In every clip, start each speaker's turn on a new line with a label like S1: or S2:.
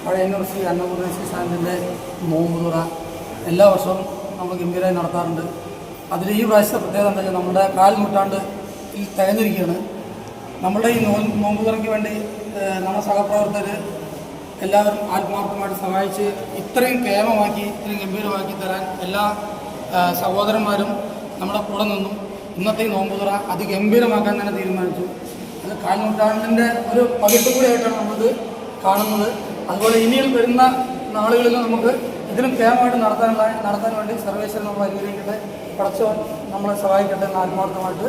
S1: പഴയന്നൂർ ശ്രീ അന്നപൂർണേശ്വരി സ്ഥാനത്തിൻ്റെ നോമ്പ് തുറ എല്ലാ വർഷവും നമ്മൾ ഗംഭീരമായി നടത്താറുണ്ട്. അതിൽ ഈ പ്രാവശ്യത്തെ പ്രത്യേകത എന്താ വെച്ചാൽ നമ്മുടെ 4 നൂറ്റാണ്ട് തികഞ്ഞിരിക്കുകയാണ്. നമ്മളുടെ ഈ നോമ്പ് തുറയ്ക്ക് വേണ്ടി നമ്മുടെ സഹപ്രവർത്തകർ എല്ലാവരും ആത്മാർത്ഥമായിട്ട് സഹായിച്ച് ഇത്രയും കേമമാക്കി ഇത്രയും ഗംഭീരമാക്കി തരാൻ എല്ലാ സഹോദരന്മാരും നമ്മുടെ കൂടെ നിന്നും ഇന്നത്തെ ഈ നോമ്പ് തുറ അതിഗംഭീരമാക്കാൻ തന്നെ തീരുമാനിച്ചു. അത് 4 നൂറ്റാണ്ടിൻ്റെ ഒരു പകിട്ട് കൂടിയായിട്ടാണ് നമ്മളിത് കാണുന്നത്. അതുപോലെ ഇനിയും വരുന്ന നാളുകളിൽ നമുക്ക് ഇതിനും കേമമായിട്ട് നടത്താൻ വേണ്ടി സർവേശ്വരൻ നമ്മൾ അനുഗ്രഹിക്കട്ടെ, പടച്ചവൻ നമ്മളെ സഹായിക്കട്ടെ എന്ന് ആത്മാർത്ഥമായിട്ട്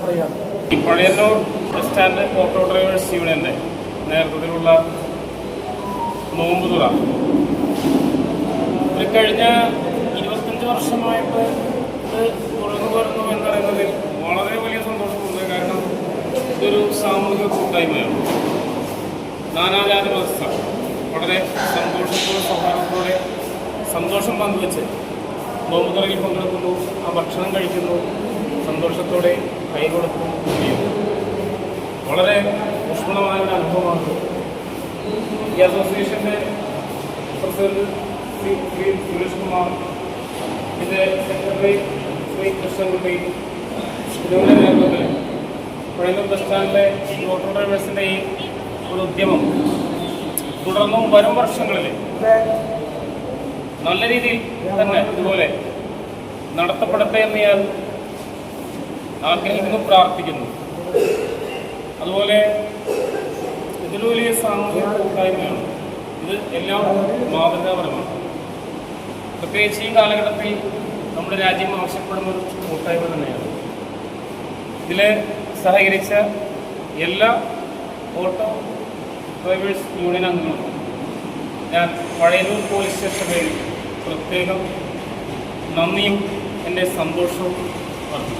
S1: പറയുകയാണ്.
S2: ഈ Pazhayannur bus stand auto drivers യൂണിയൻ്റെ നേതൃത്വത്തിലുള്ള നോമ്പ് തുറ ഒരു കഴിഞ്ഞ 25 വർഷമായിട്ട് ഇത് തുടർന്നു വരുന്നു എന്ന് പറയുന്നതിൽ വളരെ വലിയ സന്തോഷമുണ്ട്. കാരണം ഇതൊരു സാമൂഹിക കൂട്ടായ്മയാണ്. നാനാജാതി മതസ്ഥർ വളരെ സന്തോഷത്തോടെ സൗഹാർദ്ദത്തോടെ സന്തോഷം പങ്കുവെച്ച് നോമ്പ് തുറയിൽ പങ്കെടുക്കുന്നു, ആ ഭക്ഷണം കഴിക്കുന്നു, സന്തോഷത്തോടെ കൈകൊടുക്കുന്നു ചെയ്യുന്നു. വളരെ ഊഷ്മളമായ ഒരു അനുഭവമാണ്. ഈ അസോസിയേഷൻ്റെ പ്രസിഡന്റ് ശ്രീ സുരേഷ് കുമാർ, ഇതിൻ്റെ സെക്രട്ടറി ശ്രീ കൃഷ്ണൻകുട്ടി, ഇതിൻ്റെ നേതൃത്വത്തിൽ പഴയന്നൂർ ബസ് സ്റ്റാൻഡിലെ ഈ ഓട്ടോ ഡ്രൈവേഴ്സിൻ്റെ ഈ ഒരു ഉദ്യമം തുടർന്നും വരും വർഷങ്ങളിൽ നല്ല രീതിയിൽ തന്നെ ഇതുപോലെ നടത്തപ്പെടട്ടെ എന്ന് ഞാൻ ആഗ്രഹിക്കുന്നു, പ്രാർത്ഥിക്കുന്നു. അതുപോലെ ഇതിൽ വലിയ സാമൂഹിക കൂട്ടായ്മയാണ്. ഇത് എല്ലാം മാതൃകാപരമാണ്. പ്രത്യേകിച്ച് ഈ കാലഘട്ടത്തിൽ നമ്മുടെ രാജ്യം ആവശ്യപ്പെടുന്ന ഒരു കൂട്ടായ്മ തന്നെയാണ്. ഇതിൽ സഹകരിച്ച എല്ലാ ഓട്ടോ ഡ്രൈവേഴ്സ് യൂണിയൻ അംഗങ്ങളും ഞാൻ പഴയന്നൂർ പോലീസ് സ്റ്റേഷനിൽ പ്രത്യേകം നന്ദിയും എൻ്റെ സന്തോഷവും പറഞ്ഞു.